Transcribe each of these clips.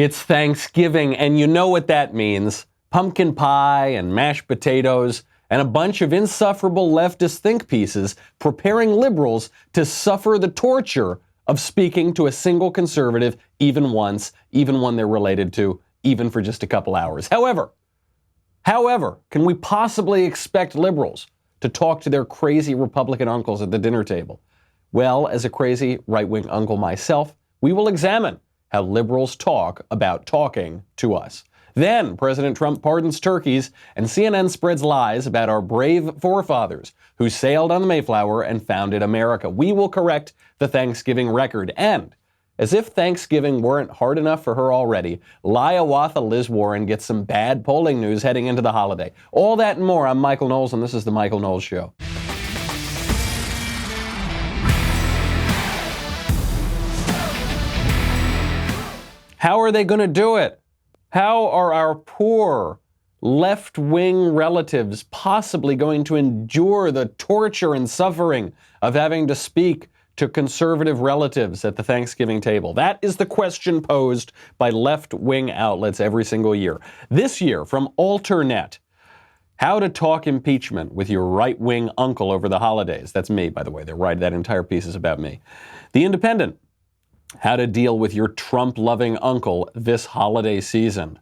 It's Thanksgiving, and you know what that means. Pumpkin pie and mashed potatoes and a bunch of insufferable leftist think pieces preparing liberals to suffer the torture of speaking to a single conservative even once, even one they're related to, even for just a couple hours. However, can we possibly expect liberals to talk to their crazy Republican uncles at the dinner table? Well, as a crazy right-wing uncle myself, we will examine how liberals talk about talking to us. Then President Trump pardons turkeys and CNN spreads lies about our brave forefathers who sailed on the Mayflower and founded America. We will correct the Thanksgiving record. And as if Thanksgiving weren't hard enough for her already, Lie-awatha Liz Warren gets some bad polling news heading into the holiday. All that and more. I'm Michael Knowles, and this is The Michael Knowles Show. How are they going to do it? How are our poor left-wing relatives possibly going to endure the torture and suffering of having to speak to conservative relatives at the Thanksgiving table? That is the question posed by left-wing outlets every single year. This year, from Alternet, how to talk impeachment with your right-wing uncle over the holidays. That's me, by the way. They're right. That entire piece is about me. The Independent, how to deal with your Trump-loving uncle this holiday season.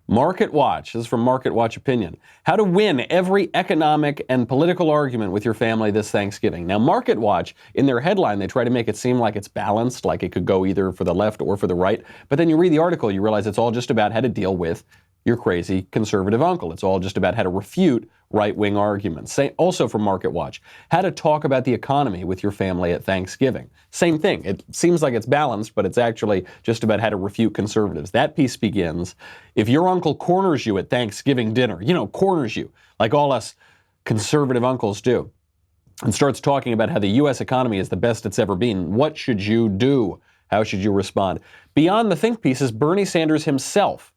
Market Watch, this is from Market Watch Opinion, how to win every economic and political argument with your family this Thanksgiving. Now, Market Watch, in their headline, they try to make it seem like it's balanced, like it could go either for the left or for the right. But then you read the article, you realize it's all just about how to deal with your crazy conservative uncle. It's all just about how to refute right-wing arguments. Also from Market Watch, how to talk about the economy with your family at Thanksgiving. Same thing. It seems like it's balanced, but it's actually just about how to refute conservatives. That piece begins, if your uncle corners you at Thanksgiving dinner, corners you, like all us conservative uncles do, and starts talking about how the U.S. economy is the best it's ever been, what should you do? How should you respond? Beyond the think pieces, Bernie Sanders himself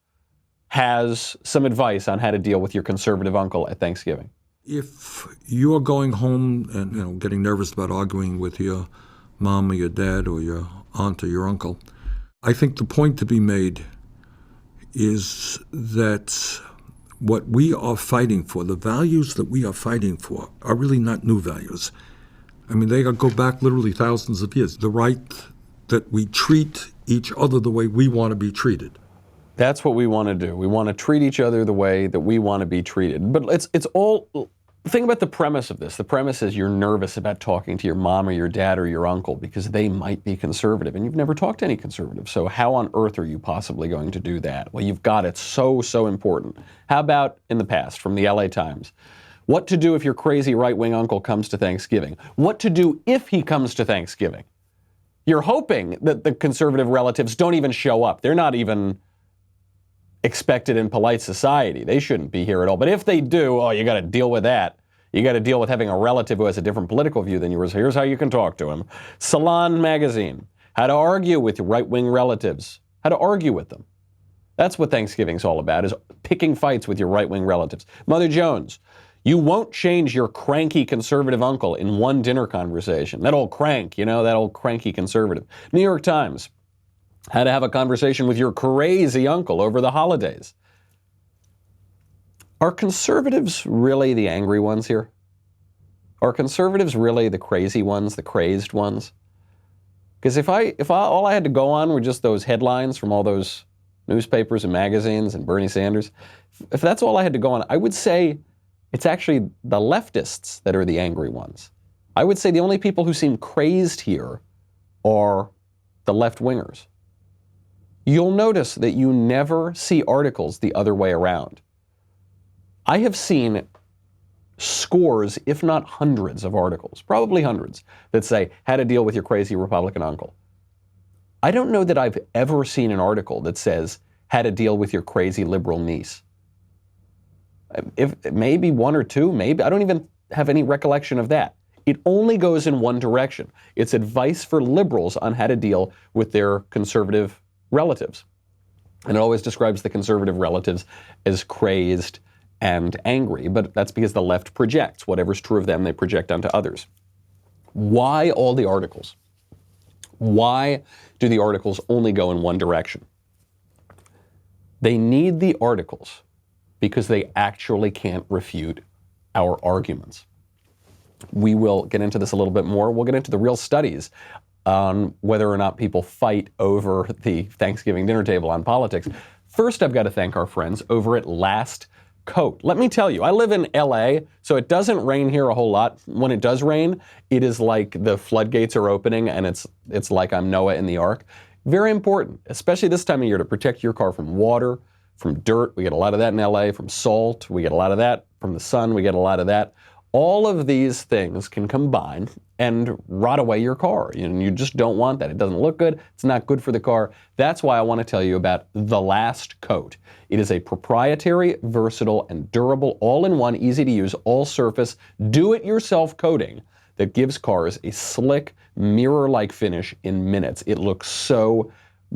has some advice on how to deal with your conservative uncle at Thanksgiving. If you're going home and getting nervous about arguing with your mom or your dad or your aunt or your uncle, I think the point to be made is that what we are fighting for, the values that we are fighting for, are really not new values. I mean, they go back literally thousands of years. The right that we treat each other the way we want to be treated. That's what we want to do. We want to treat each other the way that we want to be treated. But it's all, think about the premise of this. The premise is you're nervous about talking to your mom or your dad or your uncle because they might be conservative and you've never talked to any conservative. So how on earth are you possibly going to do that? Well, you've got it. So important. How about in the past from the LA Times? What to do if your crazy right-wing uncle comes to Thanksgiving? What to do if he comes to Thanksgiving? You're hoping that the conservative relatives don't even show up. They're not even expected in polite society. They shouldn't be here at all. But if they do, you got to deal with that. You got to deal with having a relative who has a different political view than yours. Here's how you can talk to him. Salon Magazine, how to argue with your right-wing relatives. How to argue with them. That's what Thanksgiving's all about, is picking fights with your right-wing relatives. Mother Jones, you won't change your cranky conservative uncle in one dinner conversation. That old crank, that old cranky conservative. New York Times, how to have a conversation with your crazy uncle over the holidays. Are conservatives really the angry ones here? Are conservatives really the crazy ones, the crazed ones? Because if all I had to go on were just those headlines from all those newspapers and magazines and Bernie Sanders, if that's all I had to go on, I would say it's actually the leftists that are the angry ones. I would say the only people who seem crazed here are the left-wingers. You'll notice that you never see articles the other way around. I have seen scores, if not hundreds of articles, probably hundreds, that say how to deal with your crazy Republican uncle. I don't know that I've ever seen an article that says how to deal with your crazy liberal niece. If maybe one or two, maybe. I don't even have any recollection of that. It only goes in one direction. It's advice for liberals on how to deal with their conservative relatives. And it always describes the conservative relatives as crazed and angry, but that's because the left projects. Whatever's true of them, they project onto others. Why all the articles? Why do the articles only go in one direction? They need the articles because they actually can't refute our arguments. We will get into this a little bit more. We'll get into the real studies on whether or not people fight over the Thanksgiving dinner table on politics. First, I've got to thank our friends over at Last Coat. Let me tell you, I live in LA, so it doesn't rain here a whole lot. When it does rain, it is like the floodgates are opening and it's like I'm Noah in the ark. Very important, especially this time of year, to protect your car from water, from dirt. We get a lot of that in LA, from salt. We get a lot of that from the sun. We get a lot of that. All of these things can combine and rot away your car. You just don't want that. It doesn't look good. It's not good for the car. That's why I want to tell you about the Last Coat. It is a proprietary, versatile, and durable, all-in-one, easy-to-use, all-surface, do-it-yourself coating that gives cars a slick, mirror-like finish in minutes. It looks so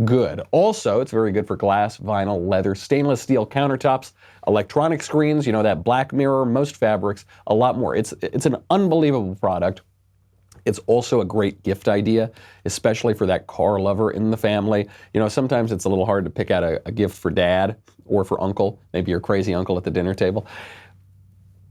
good. Also, it's very good for glass, vinyl, leather, stainless steel countertops, electronic screens, that black mirror, most fabrics, a lot more. It's an unbelievable product. It's also a great gift idea, especially for that car lover in the family. Sometimes it's a little hard to pick out a gift for dad or for uncle, maybe your crazy uncle at the dinner table.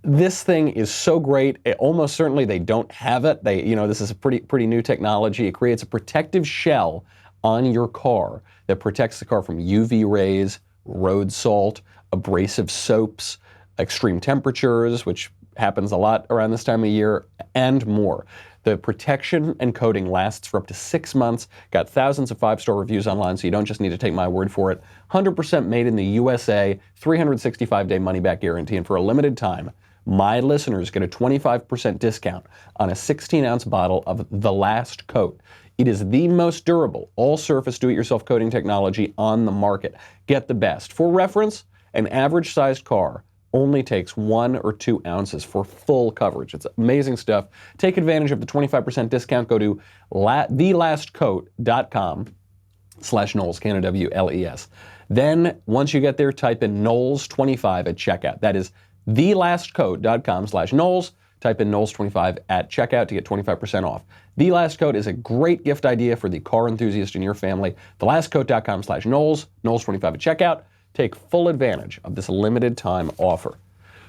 This thing is so great. Almost certainly they don't have it. This is a pretty new technology. It creates a protective shell on your car that protects the car from UV rays, road salt, abrasive soaps, extreme temperatures, which happens a lot around this time of year, and more. The protection and coating lasts for up to 6 months. Got thousands of 5-star reviews online, so you don't just need to take my word for it. 100% made in the USA, 365-day money-back guarantee, and for a limited time, my listeners get a 25% discount on a 16-ounce bottle of The Last Coat. It is the most durable, all-surface do-it-yourself coating technology on the market. Get the best. For reference, an average-sized car only takes 1 or 2 ounces for full coverage. It's amazing stuff. Take advantage of the 25% discount. Go to thelastcoat.com/Knowles, Knowles. Then, once you get there, type in Knowles25 at checkout. That is thelastcoat.com/Knowles. Type in Knowles25 at checkout to get 25% off. The Last Coat is a great gift idea for the car enthusiast in your family. Thelastcoat.com/Knowles, Knowles25 at checkout. Take full advantage of this limited time offer.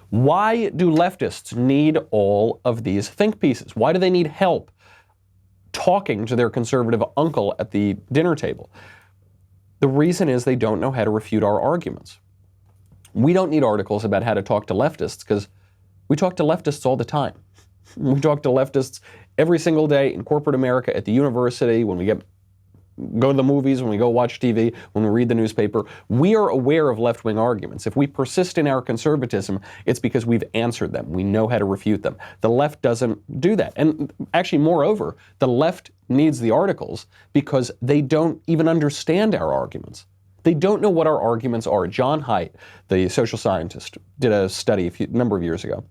Why do leftists need all of these think pieces? Why do they need help talking to their conservative uncle at the dinner table? The reason is they don't know how to refute our arguments. We don't need articles about how to talk to leftists because we talk to leftists all the time. We talk to leftists every single day in corporate America, at the university, when we go to the movies, when we go watch TV, when we read the newspaper. We are aware of left-wing arguments. If we persist in our conservatism, it's because we've answered them. We know how to refute them. The left doesn't do that. And actually, moreover, the left needs the articles because they don't even understand our arguments. They don't know what our arguments are. John Haidt, the social scientist, did a study a number of years ago,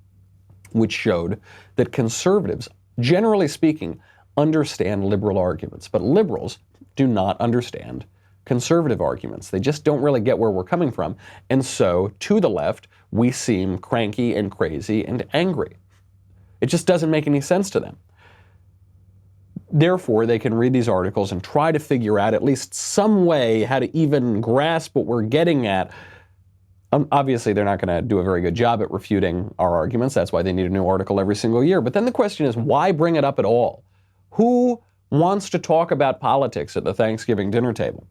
which showed that conservatives, generally speaking, understand liberal arguments, but liberals do not understand conservative arguments. They just don't really get where we're coming from. And so, to the left, we seem cranky and crazy and angry. It just doesn't make any sense to them. Therefore, they can read these articles and try to figure out at least some way how to even grasp what we're getting at. Obviously, they're not going to do a very good job at refuting our arguments. That's why they need a new article every single year. But then the question is, why bring it up at all? Who wants to talk about politics at the Thanksgiving dinner table?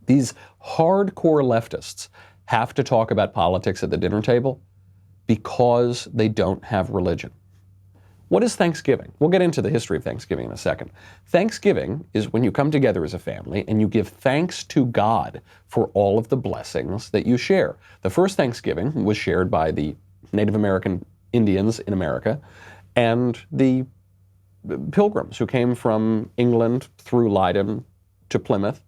These hardcore leftists have to talk about politics at the dinner table because they don't have religion. What is Thanksgiving? We'll get into the history of Thanksgiving in a second. Thanksgiving is when you come together as a family and you give thanks to God for all of the blessings that you share. The first Thanksgiving was shared by the Native American Indians in America and the Pilgrims who came from England through Leiden to Plymouth,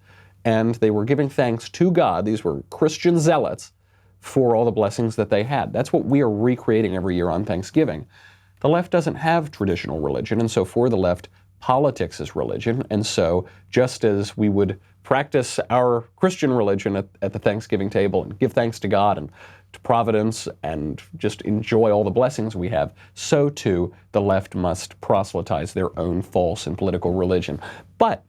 and they were giving thanks to God. These were Christian zealots for all the blessings that they had. That's what we are recreating every year on Thanksgiving. The left doesn't have traditional religion, and so for the left, politics is religion. And so just as we would practice our Christian religion at the Thanksgiving table and give thanks to God and to Providence and just enjoy all the blessings we have, so too the left must proselytize their own false and political religion. But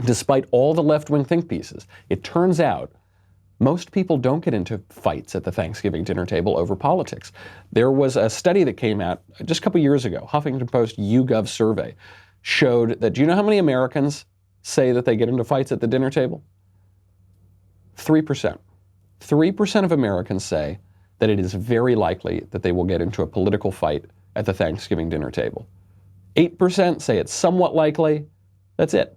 despite all the left-wing think pieces, it turns out Most people don't get into fights at the Thanksgiving dinner table over politics. There was a study that came out just a couple years ago, Huffington Post YouGov survey, showed that, do you know how many Americans say that they get into fights at the dinner table? 3%. 3% of Americans say that it is very likely that they will get into a political fight at the Thanksgiving dinner table. 8% say it's somewhat likely. That's it.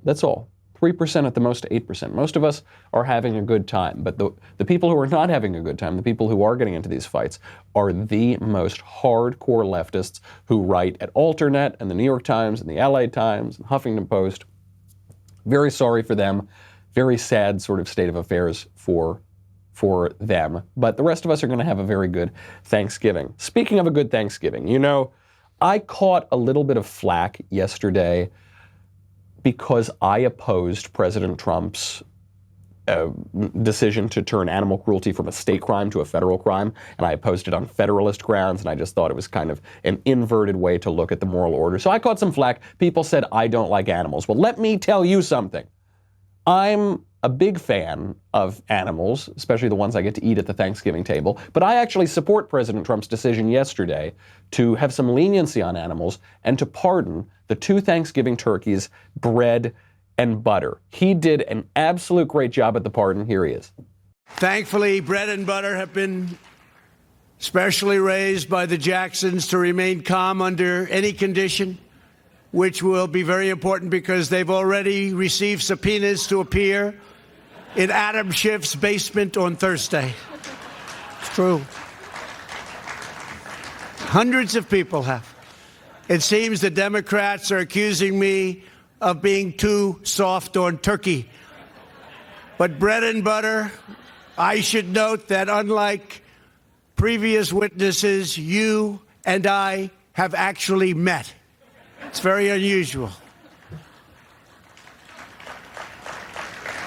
That's all. 3% at the most, 8%. Most of us are having a good time, but the people who are not having a good time, the people who are getting into these fights, are the most hardcore leftists who write at Alternet and the New York Times and the LA Times and Huffington Post. Very sorry for them. Very sad sort of state of affairs for them. But the rest of us are going to have a very good Thanksgiving. Speaking of a good Thanksgiving, you know, I caught a little bit of flack yesterday because I opposed President Trump's decision to turn animal cruelty from a state crime to a federal crime, and I opposed it on federalist grounds, and I just thought it was kind of an inverted way to look at the moral order. So I caught some flack. People said, I don't like animals. Well, let me tell you something. I'm a big fan of animals, especially the ones I get to eat at the Thanksgiving table, but I actually support President Trump's decision yesterday to have some leniency on animals and to pardon the 2 Thanksgiving turkeys, bread and butter. He did an absolute great job at the pardon. Here he is. Thankfully, bread and butter have been specially raised by the Jacksons to remain calm under any condition, which will be very important because they've already received subpoenas to appear in Adam Schiff's basement on Thursday. It's true. Hundreds of people have. It seems the Democrats are accusing me of being too soft on turkey. But bread and butter, I should note that unlike previous witnesses, you and I have actually met. It's very unusual.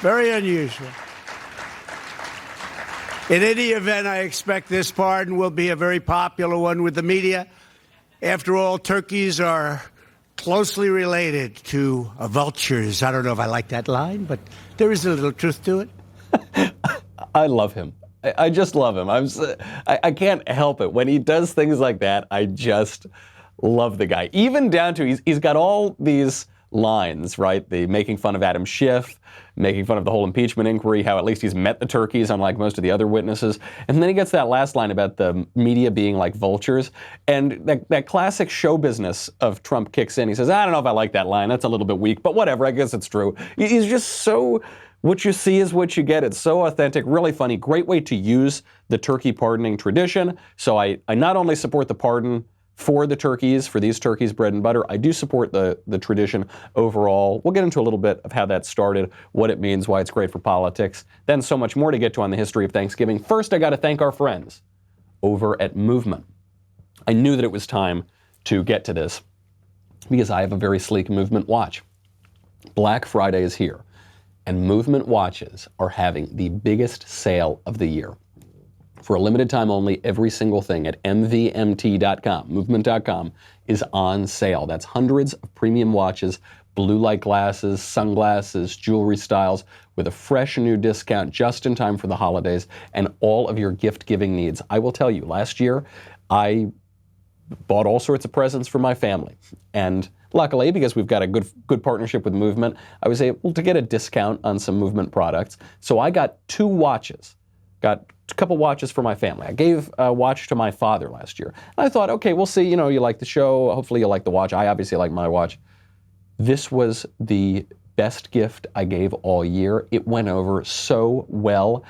Very unusual. In any event, I expect this pardon will be a very popular one with the media. After all, turkeys are closely related to vultures. I don't know if I like that line, but there is a little truth to it. I love him. I just love him. I can't help it. When he does things like that, I just love the guy. Even down to, he's got all these lines, right? The making fun of Adam Schiff, making fun of the whole impeachment inquiry, how at least he's met the turkeys, unlike most of the other witnesses. And then he gets that last line about the media being like vultures. And that classic show business of Trump kicks in. He says, I don't know if I like that line. That's a little bit weak, but whatever. I guess it's true. He's just so, what you see is what you get. It's so authentic, really funny. Great way to use the turkey pardoning tradition. So I not only support the pardon for the turkeys, for these turkeys, bread and butter, I do support the tradition overall. We'll get into a little bit of how that started, what it means, why it's great for politics, then so much more to get to on the history of Thanksgiving. First, I got to thank our friends over at Movement. I knew that it was time to get to this because I have a very sleek Movement watch. Black Friday is here, and Movement watches are having the biggest sale of the year. For a limited time only, every single thing at mvmt.com, movement.com, is on sale. That's hundreds of premium watches, blue light glasses, sunglasses, jewelry styles, with a fresh new discount just in time for the holidays and all of your gift-giving needs. I will tell you, last year, I bought all sorts of presents for my family. And luckily, because we've got a good partnership with Movement, I was able to get a discount on some Movement products. So I got 2 watches. Got a couple watches for my family. I gave a watch to my father last year. And I thought, okay, we'll see, you like the show. Hopefully you'll like the watch. I obviously like my watch. This was the best gift I gave all year. It went over so well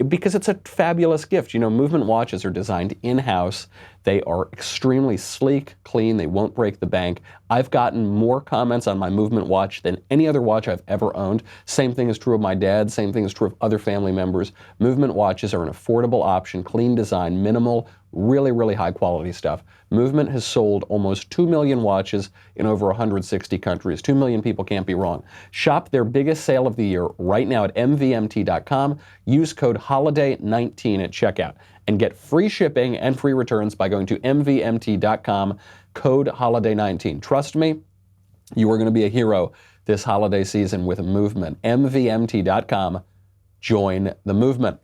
because it's a fabulous gift. Movement watches are designed in-house. They are extremely sleek, clean. They won't break the bank. I've gotten more comments on my Movement watch than any other watch I've ever owned. Same thing is true of my dad. Same thing is true of other family members. Movement watches are an affordable option, clean design, minimal, really, really high quality stuff. Movement has sold almost 2 million watches in over 160 countries. 2 million people can't be wrong. Shop their biggest sale of the year right now at mvmt.com. Use code HOLIDAY19 at checkout and get free shipping and free returns by going to mvmt.com, code HOLIDAY19. Trust me, you are going to be a hero this holiday season with Movement. mvmt.com, join the movement.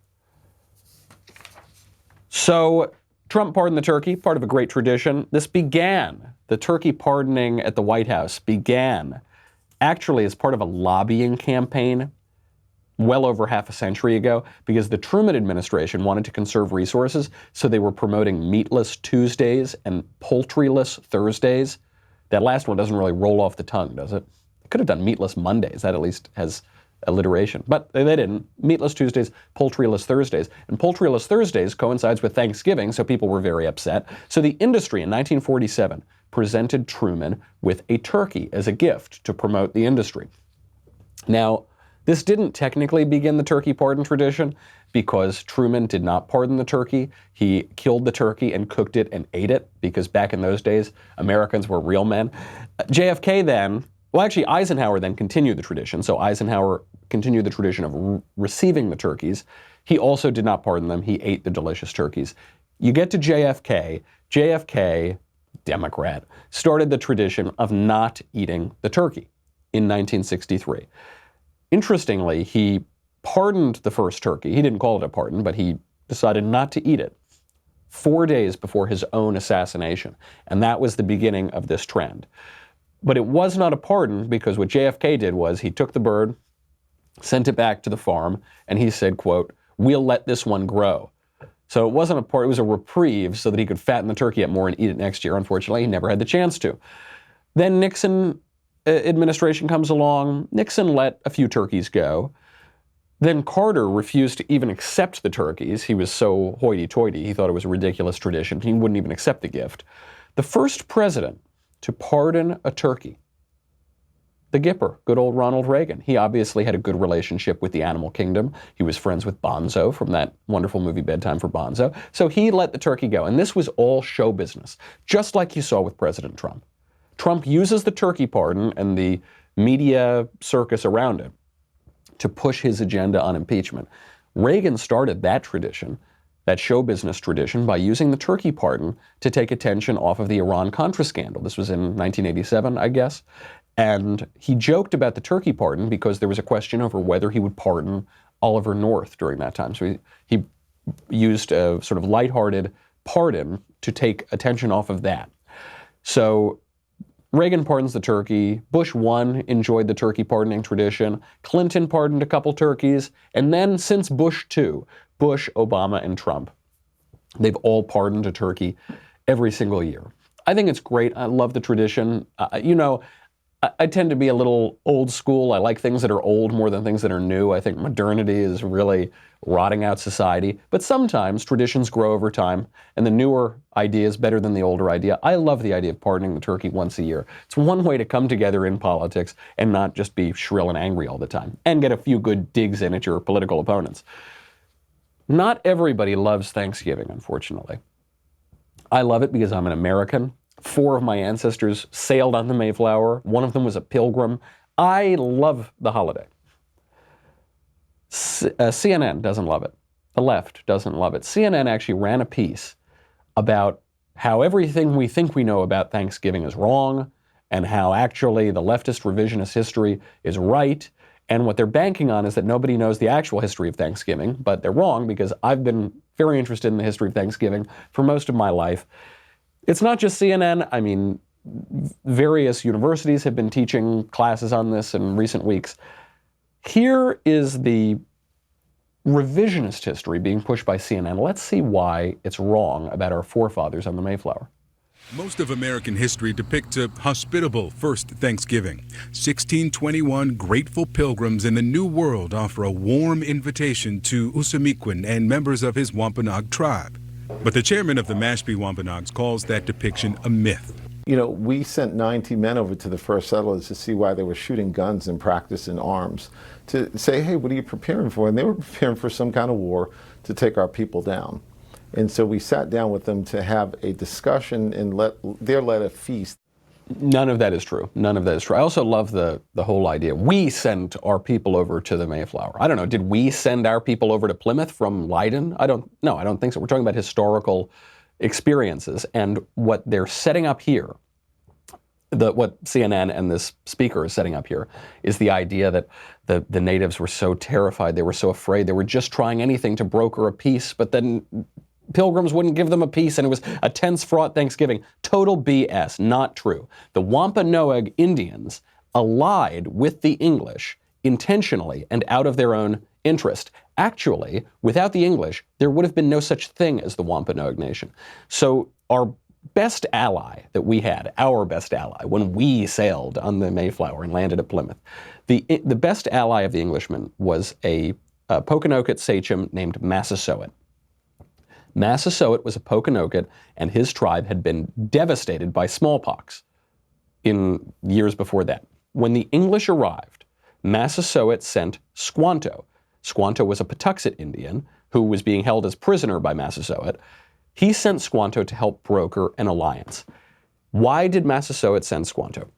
So Trump pardoned the turkey, part of a great tradition. This began, the turkey pardoning at the White House began actually as part of a lobbying campaign well over half a century ago, because the Truman administration wanted to conserve resources, so they were promoting meatless Tuesdays and poultryless Thursdays. That last one doesn't really roll off the tongue, does it? They could have done meatless Mondays. That at least has alliteration. But they didn't. Meatless Tuesdays, poultryless Thursdays. And poultryless Thursdays coincides with Thanksgiving, so people were very upset. So the industry in 1947 presented Truman with a turkey as a gift to promote the industry. Now, this didn't technically begin the turkey pardon tradition because Truman did not pardon the turkey. He killed the turkey and cooked it and ate it, because back in those days, Americans were real men. JFK then, well, actually, Eisenhower then continued the tradition. So Eisenhower continued the tradition of receiving the turkeys. He also did not pardon them. He ate the delicious turkeys. You get to JFK. JFK, Democrat, started the tradition of not eating the turkey in 1963. Interestingly, he pardoned the first turkey. He didn't call it a pardon, but he decided not to eat it 4 days before his own assassination. And that was the beginning of this trend. But it was not a pardon, because what JFK did was he took the bird, sent it back to the farm, and he said, quote, "We'll let this one grow." So it wasn't a pardon, it was a reprieve so that he could fatten the turkey up more and eat it next year. Unfortunately, he never had the chance to. Then Nixon administration comes along. Nixon let a few turkeys go. Then Carter refused to even accept the turkeys. He was so hoity-toity. He thought it was a ridiculous tradition. He wouldn't even accept the gift. The first president to pardon a turkey, the Gipper, good old Ronald Reagan. He obviously had a good relationship with the animal kingdom. He was friends with Bonzo from that wonderful movie Bedtime for Bonzo. So he let the turkey go. And this was all show business, just like you saw with President Trump. Trump uses the turkey pardon and the media circus around it to push his agenda on impeachment. Reagan started that tradition, that show business tradition, by using the turkey pardon to take attention off of the Iran-Contra scandal. This was in 1987, I guess. And he joked about the turkey pardon because there was a question over whether he would pardon Oliver North during that time. So he used a sort of lighthearted pardon to take attention off of that. So Reagan pardons the turkey. Bush 1 enjoyed the turkey pardoning tradition. Clinton pardoned a couple turkeys. And then since Bush 2, Bush, Obama, and Trump, they've all pardoned a turkey every single year. I think it's great. I love the tradition. I tend to be a little old school. I like things that are old more than things that are new. I think modernity is really rotting out society. But sometimes traditions grow over time, and the newer idea is better than the older idea. I love the idea of pardoning the turkey once a year. It's one way to come together in politics and not just be shrill and angry all the time, and get a few good digs in at your political opponents. Not everybody loves Thanksgiving, unfortunately. I love it because I'm an American. 4 of my ancestors sailed on the Mayflower. One of them was a pilgrim. I love the holiday. CNN doesn't love it. The left doesn't love it. CNN actually ran a piece about how everything we think we know about Thanksgiving is wrong, and how actually the leftist revisionist history is right. And what they're banking on is that nobody knows the actual history of Thanksgiving, but they're wrong, because I've been very interested in the history of Thanksgiving for most of my life. It's not just CNN. I mean, various universities have been teaching classes on this in recent weeks. Here is the revisionist history being pushed by CNN. Let's see why it's wrong about our forefathers on the Mayflower. Most of American history depicts a hospitable first Thanksgiving. 1621 grateful pilgrims in the New World offer a warm invitation to Usamiquin and members of his Wampanoag tribe. But the chairman of the Mashpee Wampanoags calls that depiction a myth. You know, we sent 90 men over to the first settlers to see why they were shooting guns and practicing arms, to say, hey, what are you preparing for? And they were preparing for some kind of war to take our people down. And so we sat down with them to have a discussion and let a feast. None of that is true. None of that is true. I also love the whole idea. We sent our people over to the Mayflower. I don't know. Did we send our people over to Plymouth from Leiden? I don't think so. We're talking about historical experiences. And what they're setting up here what CNN and this speaker is setting up here is the idea that the natives were so terrified, they were so afraid, they were just trying anything to broker a peace, but then Pilgrims wouldn't give them a peace, and it was a tense, fraught Thanksgiving. Total BS, not true. The Wampanoag Indians allied with the English intentionally and out of their own interest. Actually, without the English, there would have been no such thing as the Wampanoag Nation. So our best ally that we had, our best ally, when we sailed on the Mayflower and landed at Plymouth, the best ally of the Englishmen was a Pokanoket sachem named Massasoit. Massasoit was a Pokanoket, and his tribe had been devastated by smallpox in years before that. When the English arrived, Massasoit sent Squanto. Squanto was a Patuxet Indian who was being held as prisoner by Massasoit. He sent Squanto to help broker an alliance. Why did Massasoit send Squanto?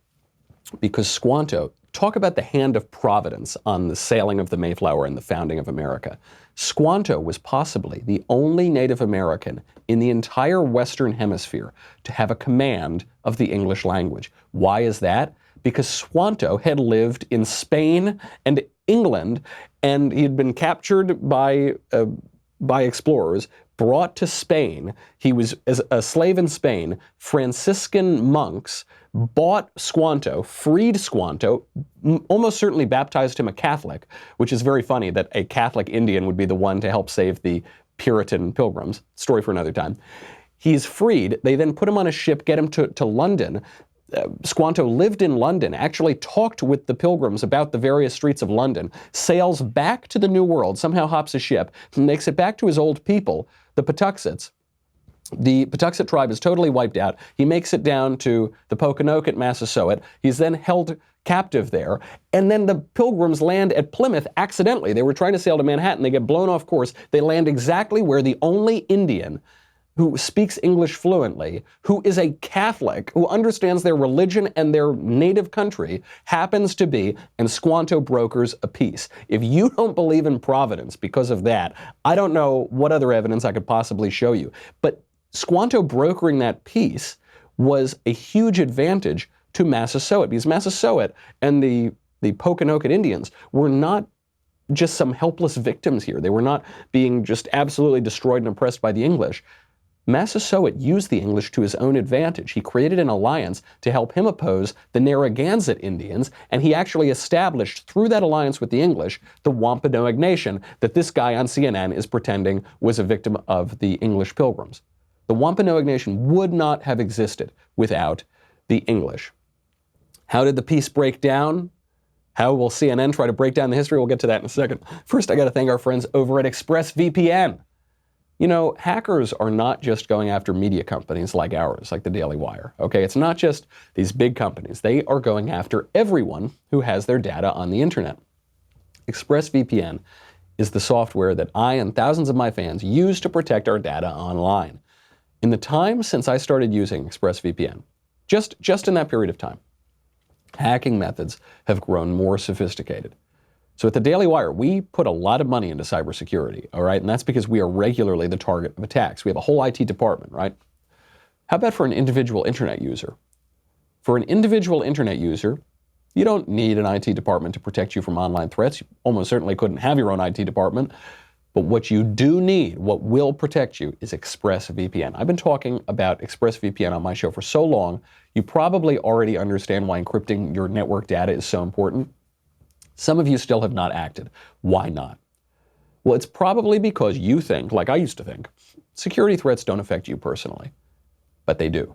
Because Squanto, talk about the hand of Providence on the sailing of the Mayflower and the founding of America. Squanto was possibly the only Native American in the entire Western Hemisphere to have a command of the English language. Why is that? Because Squanto had lived in Spain and England, and he had been captured by explorers, brought to Spain. He was as a slave in Spain. Franciscan monks bought Squanto, freed Squanto, almost certainly baptized him a Catholic, which is very funny that a Catholic Indian would be the one to help save the Puritan Pilgrims. Story for another time. He's freed. They then put him on a ship, get him to London. Squanto lived in London, actually talked with the Pilgrims about the various streets of London, sails back to the New World, somehow hops a ship, makes it back to his old people, the Patuxets. The Patuxet tribe is totally wiped out. He makes it down to the Pokanoket, Massasoit. He's then held captive there. And then the Pilgrims land at Plymouth accidentally. They were trying to sail to Manhattan. They get blown off course. They land exactly where the only Indian who speaks English fluently, who is a Catholic, who understands their religion and their native country, happens to be, and Squanto brokers a peace. If you don't believe in Providence because of that, I don't know what other evidence I could possibly show you. But Squanto brokering that peace was a huge advantage to Massasoit, because Massasoit and the Pokanoket Indians were not just some helpless victims here. They were not being just absolutely destroyed and oppressed by the English. Massasoit used the English to his own advantage. He created an alliance to help him oppose the Narragansett Indians, and he actually established, through that alliance with the English, the Wampanoag Nation that this guy on CNN is pretending was a victim of the English Pilgrims. The Wampanoag Nation would not have existed without the English. How did the peace break down? How will CNN try to break down the history? We'll get to that in a second. First, I got to thank our friends over at ExpressVPN. You know, hackers are not just going after media companies like ours, like the Daily Wire, okay? It's not just these big companies. They are going after everyone who has their data on the internet. ExpressVPN is the software that I and thousands of my fans use to protect our data online. In the time since I started using ExpressVPN, just in that period of time, hacking methods have grown more sophisticated. So at the Daily Wire, we put a lot of money into cybersecurity, all right? And that's because we are regularly the target of attacks. We have a whole IT department, right? How about for an individual internet user? For an individual internet user, you don't need an IT department to protect you from online threats. You almost certainly couldn't have your own IT department. But what you do need, what will protect you, is ExpressVPN. I've been talking about ExpressVPN on my show for so long, you probably already understand why encrypting your network data is so important. Some of you still have not acted. Why not? Well, it's probably because you think, like I used to think, security threats don't affect you personally. But they do.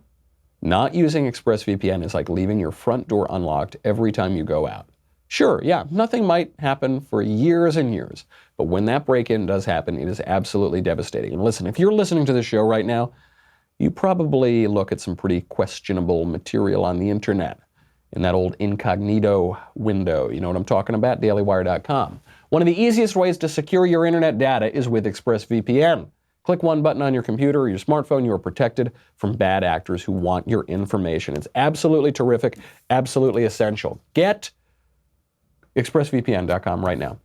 Not using ExpressVPN is like leaving your front door unlocked every time you go out. Sure, yeah, nothing might happen for years and years, but when that break-in does happen, it is absolutely devastating. And listen, if you're listening to this show right now, you probably look at some pretty questionable material on the internet. In that old incognito window. You know what I'm talking about? DailyWire.com. One of the easiest ways to secure your internet data is with ExpressVPN. Click one button on your computer or your smartphone. You are protected from bad actors who want your information. It's absolutely terrific, absolutely essential. Get ExpressVPN.com right now.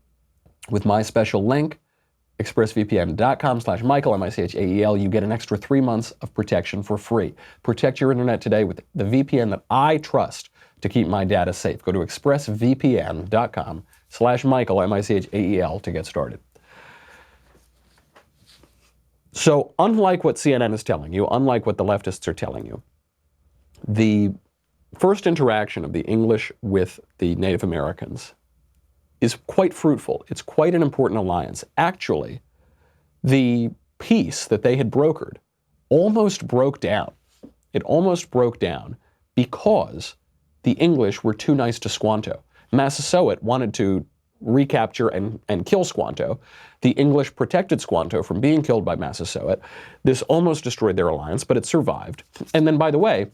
With my special link, ExpressVPN.com/Michael, M-I-C-H-A-E-L. You get an extra 3 months of protection for free. Protect your internet today with the VPN that I trust to keep my data safe. Go to ExpressVPN.com/Michael, M-I-C-H-A-E-L, to get started. So unlike what CNN is telling you, unlike what the leftists are telling you, the first interaction of the English with the Native Americans is quite fruitful. It's quite an important alliance. Actually, the peace that they had brokered almost broke down. It almost broke down because the English were too nice to Squanto. Massasoit wanted to recapture and kill Squanto. The English protected Squanto from being killed by Massasoit. This almost destroyed their alliance, but it survived. And then, by the way,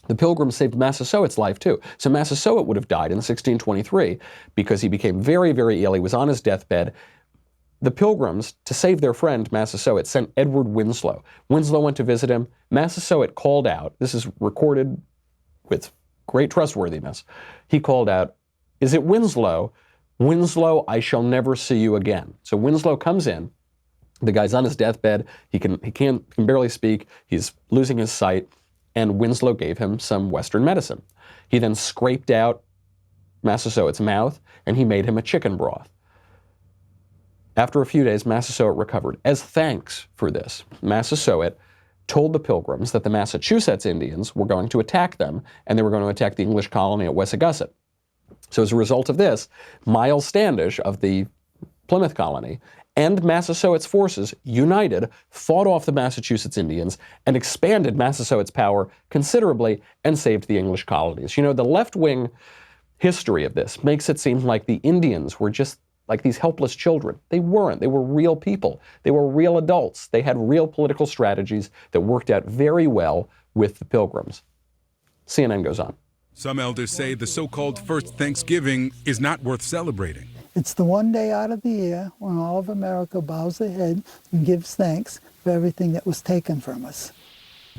the Pilgrims saved Massasoit's life too. So Massasoit would have died in 1623 because he became very, very ill. He was on his deathbed. The Pilgrims, to save their friend Massasoit, sent Edward Winslow. Winslow went to visit him. Massasoit called out. This is recorded with great trustworthiness. He called out, "Is it Winslow? Winslow, I shall never see you again." So Winslow comes in. The guy's on his deathbed. He can barely speak. He's losing his sight. And Winslow gave him some Western medicine. He then scraped out Massasoit's mouth, and he made him a chicken broth. After a few days, Massasoit recovered. As thanks for this, Massasoit told the Pilgrims that the Massachusetts Indians were going to attack them, and they were going to attack the English colony at Wessagusset. So as a result of this, Miles Standish of the Plymouth colony and Massasoit's forces, united, fought off the Massachusetts Indians and expanded Massasoit's power considerably and saved the English colonies. You know, the left-wing history of this makes it seem like the Indians were just like these helpless children. They weren't. They were real people. They were real adults. They had real political strategies that worked out very well with the Pilgrims. CNN goes on. Some elders say the so-called first Thanksgiving is not worth celebrating. It's the one day out of the year when all of America bows their head and gives thanks for everything that was taken from us.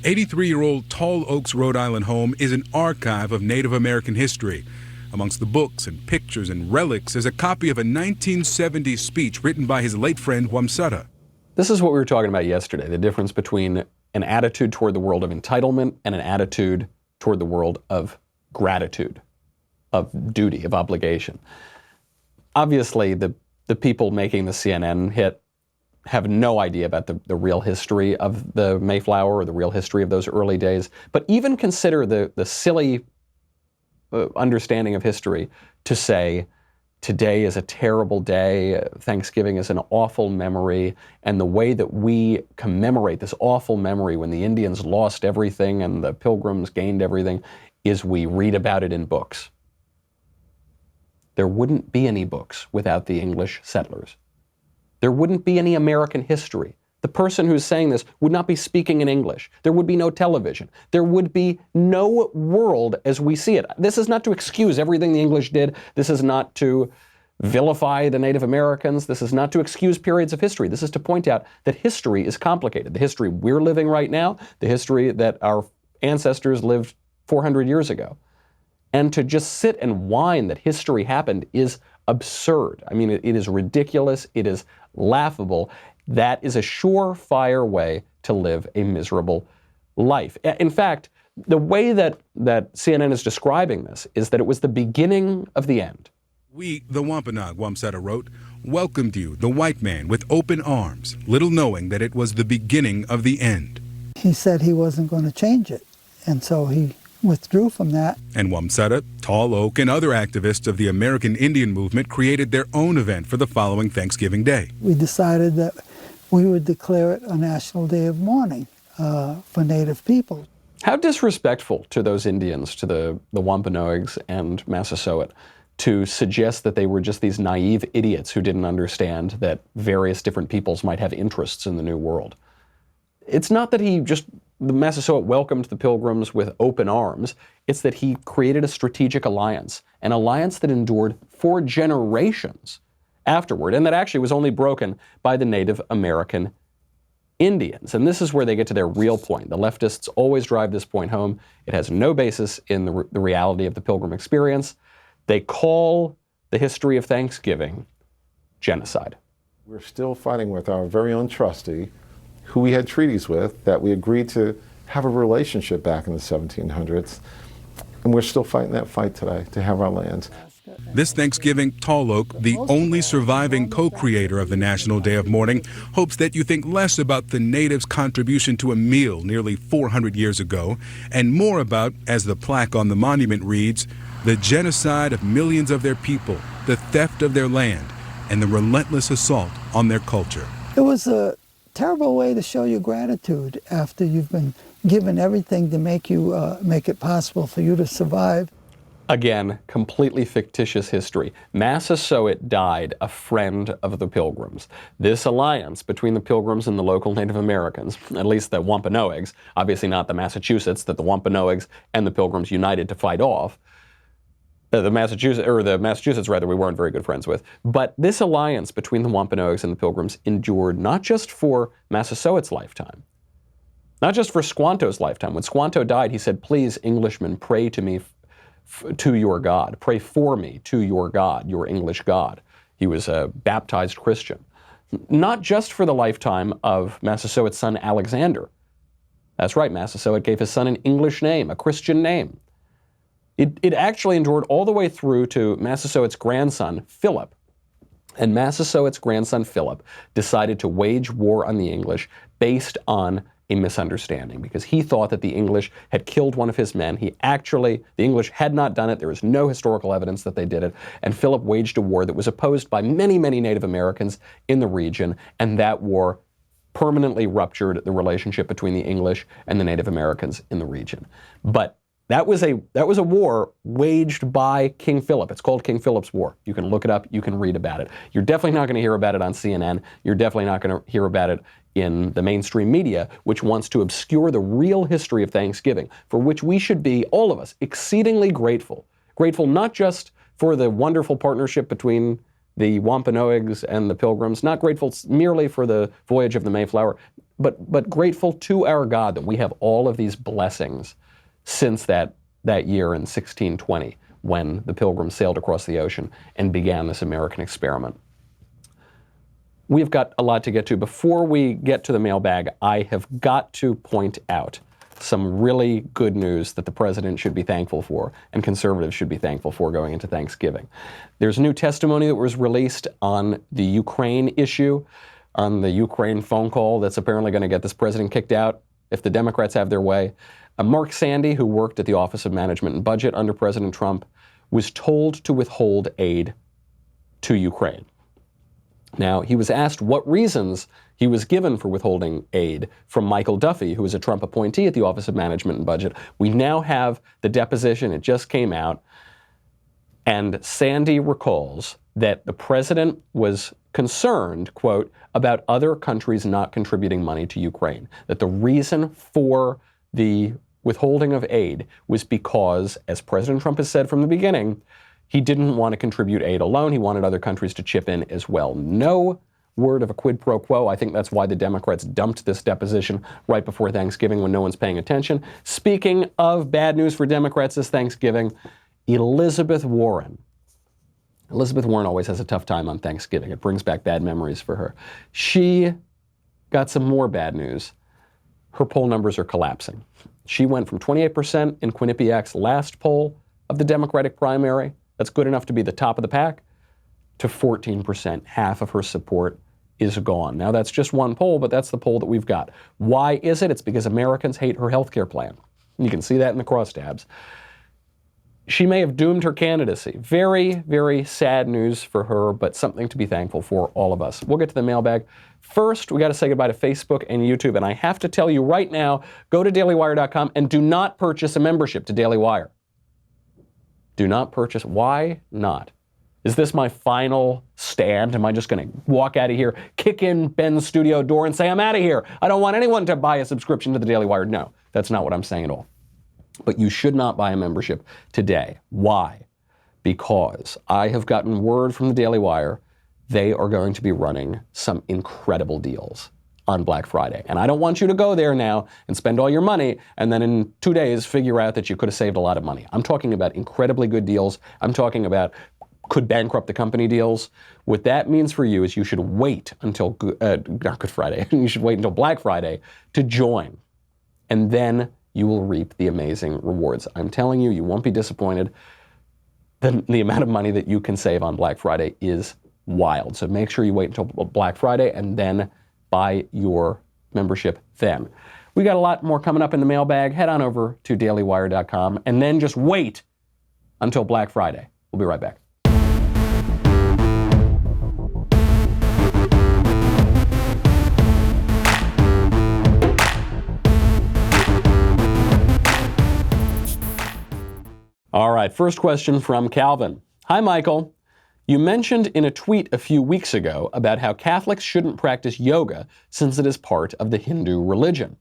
83-year-old Tall Oaks, Rhode Island home is an archive of Native American history. Amongst the books and pictures and relics is a copy of a 1970 speech written by his late friend Wamsutta. This is what we were talking about yesterday, the difference between an attitude toward the world of entitlement and an attitude toward the world of gratitude, of duty, of obligation. Obviously, the people making the CNN hit have no idea about the real history of the Mayflower or the real history of those early days. But even consider the silly understanding of history to say, today is a terrible day, Thanksgiving is an awful memory, and the way that we commemorate this awful memory when the Indians lost everything and the Pilgrims gained everything is we read about it in books. There wouldn't be any books without the English settlers. There wouldn't be any American history. The person who's saying this would not be speaking in English. There would be no television. There would be no world as we see it. This is not to excuse everything the English did. This is not to vilify the Native Americans. This is not to excuse periods of history. This is to point out that history is complicated. The history we're living right now, the history that our ancestors lived 400 years ago. And to just sit and whine that history happened is absurd. I mean, it is ridiculous. It is laughable. That is a surefire way to live a miserable life. In fact, the way that CNN is describing this is that it was the beginning of the end. We, the Wampanoag, Wamsutta wrote, welcomed you, the white man, with open arms, little knowing that it was the beginning of the end. He said he wasn't going to change it, and so he withdrew from that. And Wamsutta, Tall Oak, and other activists of the American Indian movement created their own event for the following Thanksgiving Day. We decided that we would declare it a national day of mourning for Native people. How disrespectful to those Indians, to the Wampanoags and Massasoit, to suggest that they were just these naive idiots who didn't understand that various different peoples might have interests in the New World. It's not that the Massasoit welcomed the Pilgrims with open arms. It's that he created a strategic alliance, an alliance that endured for generations afterward, and that actually was only broken by the Native American Indians. And this is where they get to their real point. The leftists always drive this point home. It has no basis in the reality of the Pilgrim experience. They call the history of Thanksgiving genocide. We're still fighting with our very own trustee, who we had treaties with, that we agreed to have a relationship back in the 1700s. And we're still fighting that fight today to have our lands. This Thanksgiving, Tall Oak, the only surviving co-creator of the National Day of Mourning, hopes that you think less about the natives' contribution to a meal nearly 400 years ago, and more about, as the plaque on the monument reads, the genocide of millions of their people, the theft of their land, and the relentless assault on their culture. It was a terrible way to show your gratitude after you've been given everything to make it possible for you to survive. Again, completely fictitious history. Massasoit died a friend of the Pilgrims. This alliance between the Pilgrims and the local Native Americans, at least the Wampanoags, obviously not the Massachusetts, that the Wampanoags and the Pilgrims united to fight off. The Massachusetts, rather, we weren't very good friends with. But this alliance between the Wampanoags and the Pilgrims endured not just for Massasoit's lifetime, not just for Squanto's lifetime. When Squanto died, he said, "Please, Englishmen, pray to me, to your God. Pray for me to your God, your English God." He was a baptized Christian. Not just for the lifetime of Massasoit's son, Alexander. That's right, Massasoit gave his son an English name, a Christian name. It actually endured all the way through to Massasoit's grandson, Philip. And Massasoit's grandson, Philip, decided to wage war on the English based on a misunderstanding, because he thought that the English had killed one of his men. The English had not done it. There is no historical evidence that they did it. And Philip waged a war that was opposed by many, many Native Americans in the region, and that war permanently ruptured the relationship between the English and the Native Americans in the region. But that was a war waged by King Philip. It's called King Philip's War. You can look it up. You can read about it. You're definitely not going to hear about it on CNN. You're definitely not going to hear about it in the mainstream media, which wants to obscure the real history of Thanksgiving, for which we should be, all of us, exceedingly grateful. Grateful not just for the wonderful partnership between the Wampanoags and the Pilgrims, not grateful merely for the voyage of the Mayflower, but grateful to our God that we have all of these blessings since that year in 1620, when the Pilgrims sailed across the ocean and began this American experiment. We've got a lot to get to. Before we get to the mailbag, I have got to point out some really good news that the president should be thankful for and conservatives should be thankful for going into Thanksgiving. There's new testimony that was released on the Ukraine issue, on the Ukraine phone call that's apparently going to get this president kicked out if the Democrats have their way. Mark Sandy, who worked at the Office of Management and Budget under President Trump, was told to withhold aid to Ukraine. Now, he was asked what reasons he was given for withholding aid from Michael Duffy, who was a Trump appointee at the Office of Management and Budget. We now have the deposition. It just came out. And Sandy recalls that the president was concerned, quote, about other countries not contributing money to Ukraine. That the reason for the withholding of aid was because, as President Trump has said from the beginning, he didn't want to contribute aid alone. He wanted other countries to chip in as well. No word of a quid pro quo. I think that's why the Democrats dumped this deposition right before Thanksgiving when no one's paying attention. Speaking of bad news for Democrats this Thanksgiving, Elizabeth Warren. Elizabeth Warren always has a tough time on Thanksgiving. It brings back bad memories for her. She got some more bad news. Her poll numbers are collapsing. She went from 28% in Quinnipiac's last poll of the Democratic primary, that's good enough to be the top of the pack, to 14%. Half of her support is gone. Now, that's just one poll, but that's the poll that we've got. Why is it? It's because Americans hate her health care plan. You can see that in the crosstabs. She may have doomed her candidacy. Very, very sad news for her, but something to be thankful for, all of us. We'll get to the mailbag. First, we got to say goodbye to Facebook and YouTube, and I have to tell you right now, go to dailywire.com and do not purchase a membership to Daily Wire. Do not purchase. Why not? Is this my final stand? Am I just going to walk out of here, kick in Ben's studio door and say, I'm out of here? I don't want anyone to buy a subscription to the Daily Wire. No, that's not what I'm saying at all. But you should not buy a membership today. Why? Because I have gotten word from the Daily Wire they are going to be running some incredible deals on Black Friday. And I don't want you to go there now and spend all your money and then in 2 days figure out that you could have saved a lot of money. I'm talking about incredibly good deals. I'm talking about could bankrupt the company deals. What that means for you is you should wait until, not Good Friday, you should wait until Black Friday to join. And then you will reap the amazing rewards. I'm telling you, you won't be disappointed. The amount of money that you can save on Black Friday is wild. So make sure you wait until Black Friday and then buy your membership then. We got a lot more coming up in the mailbag. Head on over to dailywire.com and then just wait until Black Friday. We'll be right back. All right, first question from Calvin. Hi, Michael. You mentioned in a tweet a few weeks ago about how Catholics shouldn't practice yoga since it is part of the Hindu religion.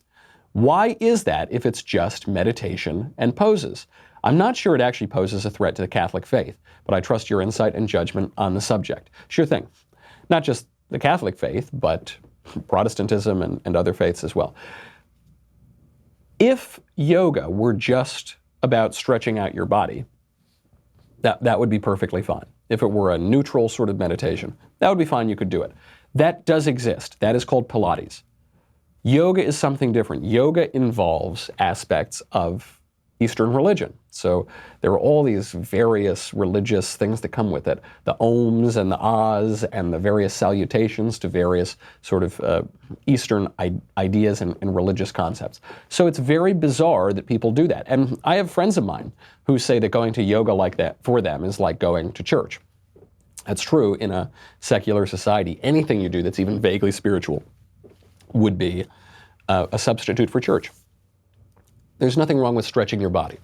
Why is that if it's just meditation and poses? I'm not sure it actually poses a threat to the Catholic faith, but I trust your insight and judgment on the subject. Sure thing. Not just the Catholic faith, but Protestantism and other faiths as well. If yoga were just about stretching out your body, that would be perfectly fine. If it were a neutral sort of meditation, that would be fine, you could do it. That does exist. That is called Pilates. Yoga is something different. Yoga involves aspects of Eastern religion. So there are all these various religious things that come with it. The ohms and the ahs and the various salutations to various sort of Eastern ideas and religious concepts. So it's very bizarre that people do that. And I have friends of mine who say that going to yoga like that for them is like going to church. That's true in a secular society. Anything you do that's even vaguely spiritual would be a substitute for church. There's nothing wrong with stretching your body.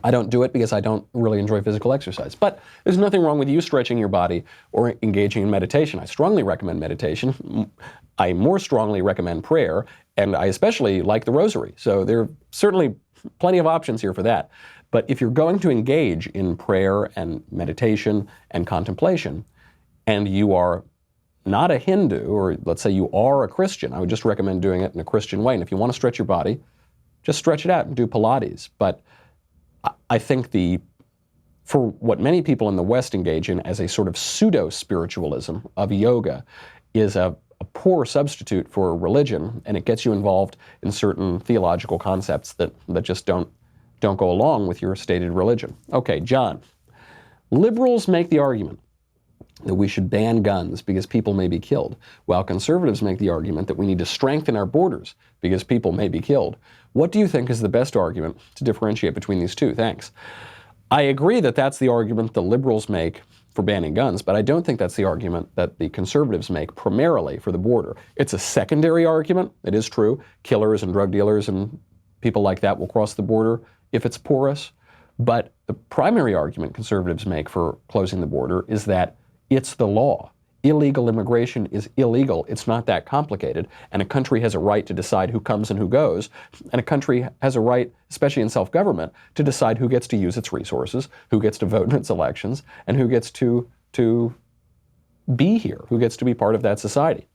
I don't do it because I don't really enjoy physical exercise. But there's nothing wrong with you stretching your body or engaging in meditation. I strongly recommend meditation. I more strongly recommend prayer, and I especially like the rosary. So there are certainly plenty of options here for that. But if you're going to engage in prayer and meditation and contemplation, and you are not a Hindu, or let's say you are a Christian, I would just recommend doing it in a Christian way. And if you want to stretch your body, just stretch it out and do Pilates. But I think for what many people in the West engage in as a sort of pseudo-spiritualism of yoga is a poor substitute for religion, and it gets you involved in certain theological concepts that just don't go along with your stated religion. Okay, John. Liberals make the argument that we should ban guns because people may be killed, while conservatives make the argument that we need to strengthen our borders because people may be killed. What do you think is the best argument to differentiate between these two? Thanks. I agree that that's the argument the liberals make for banning guns, but I don't think that's the argument that the conservatives make primarily for the border. It's a secondary argument. It is true. Killers and drug dealers and people like that will cross the border if it's porous. But the primary argument conservatives make for closing the border is that it's the law. Illegal immigration is illegal. It's not that complicated. And a country has a right to decide who comes and who goes. And a country has a right, especially in self-government, to decide who gets to use its resources, who gets to vote in its elections, and who gets to be here, who gets to be part of that society.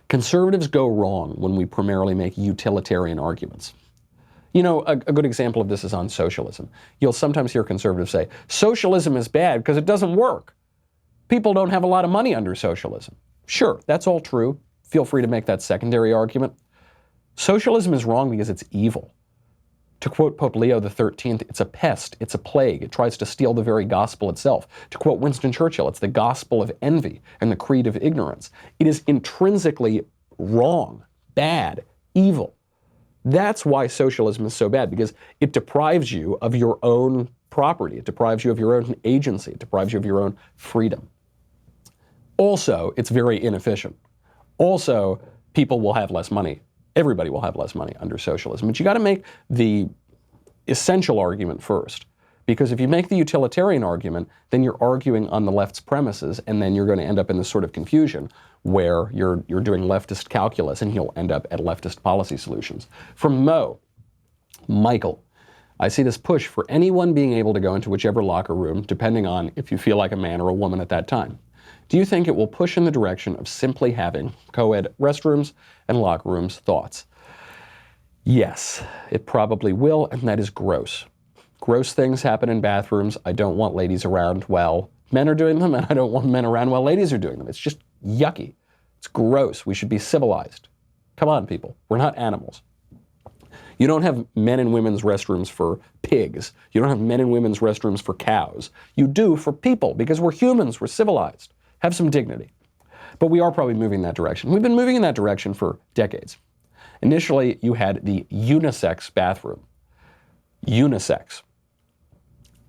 Conservatives go wrong when we primarily make utilitarian arguments. You know, a good example of this is on socialism. You'll sometimes hear conservatives say, socialism is bad because it doesn't work. People don't have a lot of money under socialism. Sure, that's all true. Feel free to make that secondary argument. Socialism is wrong because it's evil. To quote Pope Leo XIII, it's a pest, it's a plague. It tries to steal the very gospel itself. To quote Winston Churchill, it's the gospel of envy and the creed of ignorance. It is intrinsically wrong, bad, evil. That's why socialism is so bad, because it deprives you of your own property. It deprives you of your own agency. It deprives you of your own freedom. Also, it's very inefficient. Also, people will have less money. Everybody will have less money under socialism. But you got to make the essential argument first. Because if you make the utilitarian argument, then you're arguing on the left's premises, and then you're going to end up in this sort of confusion where you're doing leftist calculus and you'll end up at leftist policy solutions. From Michael, I see this push for anyone being able to go into whichever locker room, depending on if you feel like a man or a woman at that time. Do you think it will push in the direction of simply having co-ed restrooms and locker rooms? Thoughts? Yes, it probably will, and that is gross. Gross things happen in bathrooms. I don't want ladies around while men are doing them, and I don't want men around while ladies are doing them. It's just yucky. It's gross. We should be civilized. Come on, people. We're not animals. You don't have men and women's restrooms for pigs. You don't have men and women's restrooms for cows. You do for people, because we're humans. We're civilized. Have some dignity. But we are probably moving in that direction. We've been moving in that direction for decades. Initially, you had the unisex bathroom. Unisex.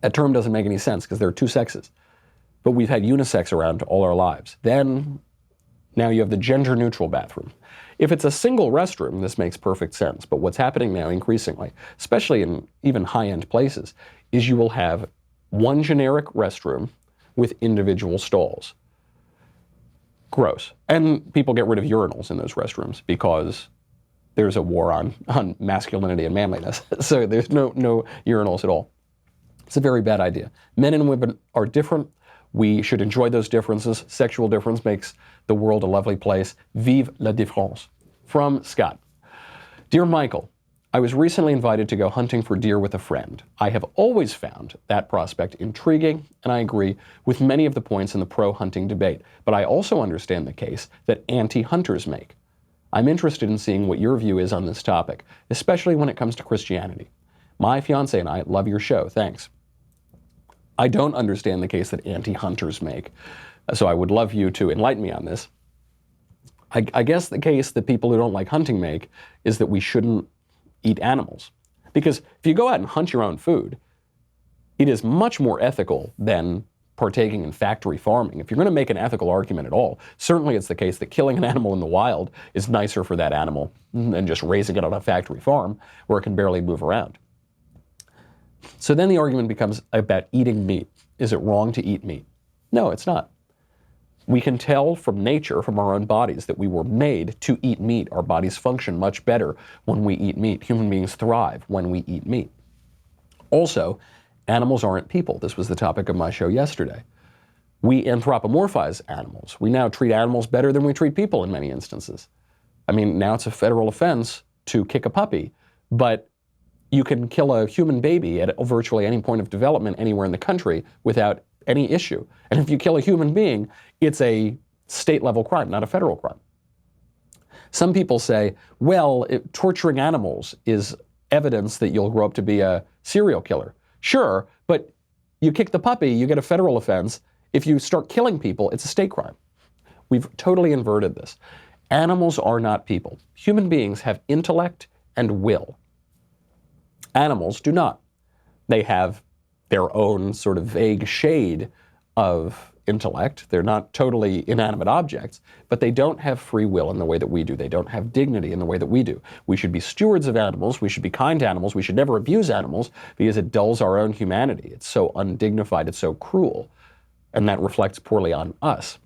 That term doesn't make any sense because there are two sexes. But we've had unisex around all our lives. Then, now you have the gender-neutral bathroom. If it's a single restroom, this makes perfect sense. But what's happening now increasingly, especially in even high-end places, is you will have one generic restroom with individual stalls. Gross. And people get rid of urinals in those restrooms because there's a war on masculinity and manliness. So there's no urinals at all. It's a very bad idea. Men and women are different. We should enjoy those differences. Sexual difference makes the world a lovely place. Vive la différence. From Scott. Dear Michael, I was recently invited to go hunting for deer with a friend. I have always found that prospect intriguing, and I agree with many of the points in the pro-hunting debate, but I also understand the case that anti-hunters make. I'm interested in seeing what your view is on this topic, especially when it comes to Christianity. My fiancé and I love your show. Thanks. I don't understand the case that anti-hunters make, so I would love you to enlighten me on this. I guess the case that people who don't like hunting make is that we shouldn't eat animals. Because if you go out and hunt your own food, it is much more ethical than partaking in factory farming. If you're going to make an ethical argument at all, certainly it's the case that killing an animal in the wild is nicer for that animal than just raising it on a factory farm where it can barely move around. So then the argument becomes about eating meat. Is it wrong to eat meat? No, it's not. We can tell from nature, from our own bodies, that we were made to eat meat. Our bodies function much better when we eat meat. Human beings thrive when we eat meat. Also, animals aren't people. This was the topic of my show yesterday. We anthropomorphize animals. We now treat animals better than we treat people in many instances. I mean, now it's a federal offense to kick a puppy, but you can kill a human baby at virtually any point of development anywhere in the country without any issue. And if you kill a human being, it's a state-level crime, not a federal crime. Some people say, well, torturing animals is evidence that you'll grow up to be a serial killer. Sure, but you kick the puppy, you get a federal offense. If you start killing people, it's a state crime. We've totally inverted this. Animals are not people. Human beings have intellect and will. Animals do not. They have their own sort of vague shade of intellect. They're not totally inanimate objects, but they don't have free will in the way that we do. They don't have dignity in the way that we do. We should be stewards of animals. We should be kind to animals. We should never abuse animals because it dulls our own humanity. It's so undignified. It's so cruel. And that reflects poorly on us.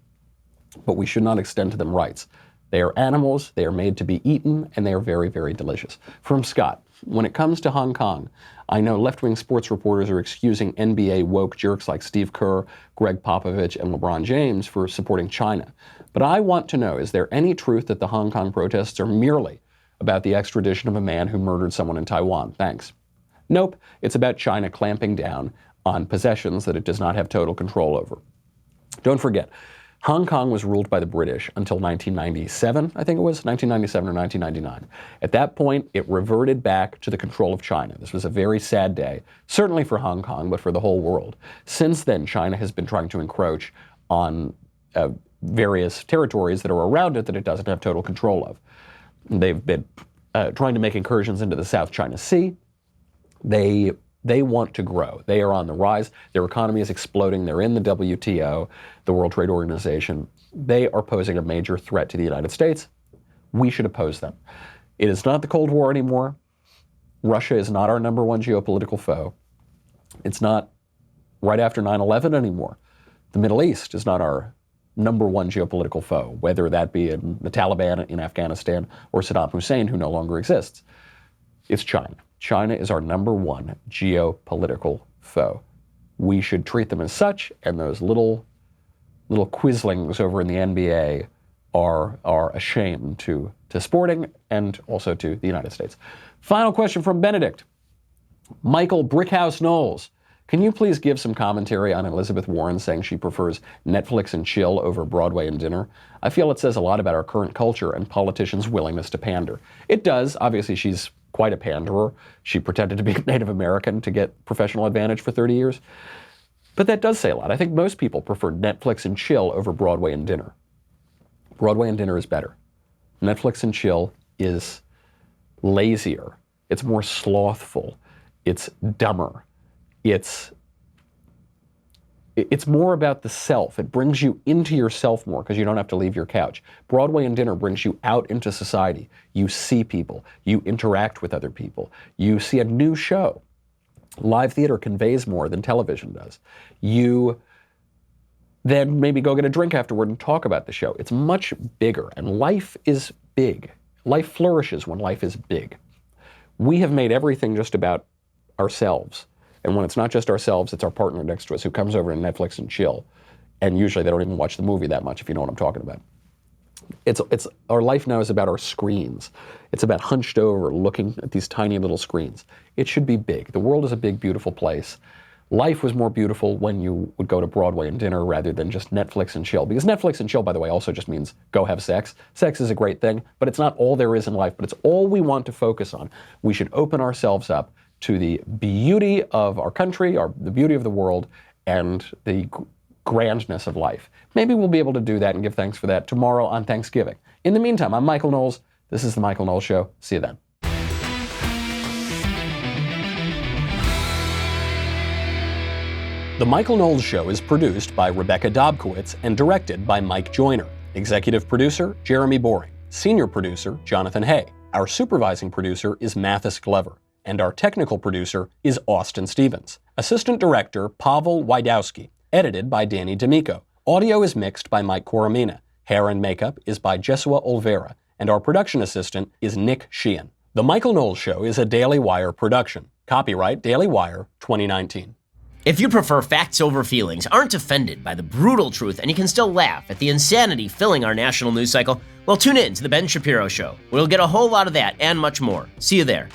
But we should not extend to them rights. They are animals. They are made to be eaten, and they are very, very delicious. From Scott. When it comes to Hong Kong, I know left-wing sports reporters are excusing NBA woke jerks like Steve Kerr, Greg Popovich, and LeBron James for supporting China. But I want to know, is there any truth that the Hong Kong protests are merely about the extradition of a man who murdered someone in Taiwan? Thanks. Nope, it's about China clamping down on possessions that it does not have total control over. Don't forget, Hong Kong was ruled by the British until 1997, I think it was, 1997 or 1999. At that point, it reverted back to the control of China. This was a very sad day, certainly for Hong Kong, but for the whole world. Since then, China has been trying to encroach on various territories that are around it that it doesn't have total control of. They've been trying to make incursions into the South China Sea. They want to grow. They are on the rise. Their economy is exploding. They're in the WTO, the World Trade Organization. They are posing a major threat to the United States. We should oppose them. It is not the Cold War anymore. Russia is not our number one geopolitical foe. It's not right after 9/11 anymore. The Middle East is not our number one geopolitical foe, whether that be in the Taliban in Afghanistan or Saddam Hussein, who no longer exists. It's China. China is our number one geopolitical foe. We should treat them as such, and those little quislings over in the NBA are a shame to sporting and also to the United States. Final question from Benedict. Michael Brickhouse Knowles, can you please give some commentary on Elizabeth Warren saying she prefers Netflix and chill over Broadway and dinner? I feel it says a lot about our current culture and politicians' willingness to pander. It does. Obviously, she's quite a panderer. She pretended to be Native American to get professional advantage for 30 years. But that does say a lot. I think most people prefer Netflix and chill over Broadway and dinner. Broadway and dinner is better. Netflix and chill is lazier. It's more slothful. It's dumber. It's more about the self. It brings you into yourself more because you don't have to leave your couch. Broadway and dinner brings you out into society. You see people. You interact with other people. You see a new show. Live theater conveys more than television does. You then maybe go get a drink afterward and talk about the show. It's much bigger, and life is big. Life flourishes when life is big. We have made everything just about ourselves. And when it's not just ourselves, it's our partner next to us who comes over to Netflix and chill. And usually they don't even watch the movie that much, if you know what I'm talking about. It's our life now is about our screens. It's about hunched over, looking at these tiny little screens. It should be big. The world is a big, beautiful place. Life was more beautiful when you would go to Broadway and dinner rather than just Netflix and chill. Because Netflix and chill, by the way, also just means go have sex. Sex is a great thing, but it's not all there is in life, but it's all we want to focus on. We should open ourselves up to the beauty of our country, the beauty of the world, and the grandness of life. Maybe we'll be able to do that and give thanks for that tomorrow on Thanksgiving. In the meantime, I'm Michael Knowles. This is The Michael Knowles Show. See you then. The Michael Knowles Show is produced by Rebecca Dobkowitz and directed by Mike Joyner. Executive producer, Jeremy Boring. Senior producer, Jonathan Hay. Our supervising producer is Mathis Glover. And our technical producer is Austin Stevens. Assistant director, Pavel Wydowski. Edited by Danny D'Amico. Audio is mixed by Mike Coromina. Hair and makeup is by Jesua Olvera. And our production assistant is Nick Sheehan. The Michael Knowles Show is a Daily Wire production. Copyright Daily Wire 2019. If you prefer facts over feelings, aren't offended by the brutal truth, and you can still laugh at the insanity filling our national news cycle, well, tune in to The Ben Shapiro Show. We'll get a whole lot of that and much more. See you there.